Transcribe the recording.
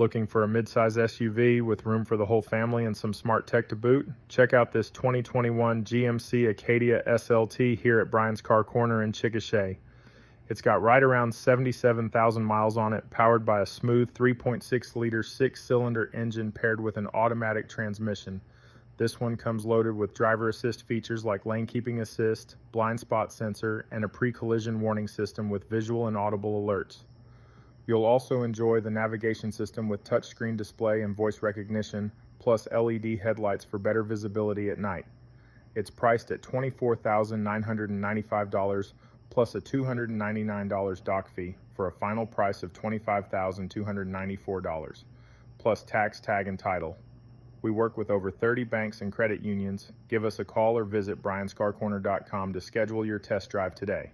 Looking for a midsize SUV with room for the whole family and some smart tech to boot? Check out this 2021 GMC Acadia SLT here at Bryan's Car Corner in Chickasha. It's got right around 77,000 miles on it, powered by a smooth 3.6-liter 6-cylinder engine paired with an automatic transmission. This one comes loaded with driver assist features like lane keeping assist, blind spot sensor, and a pre-collision warning system with visual and audible alerts. You'll also enjoy the navigation system with touchscreen display and voice recognition, plus LED headlights for better visibility at night. It's priced at $24,995 plus a $299 dock fee for a final price of $25,294, plus tax, tag, and title. We work with over 30 banks and credit unions. Give us a call or visit bryanscarcorner.com to schedule your test drive today.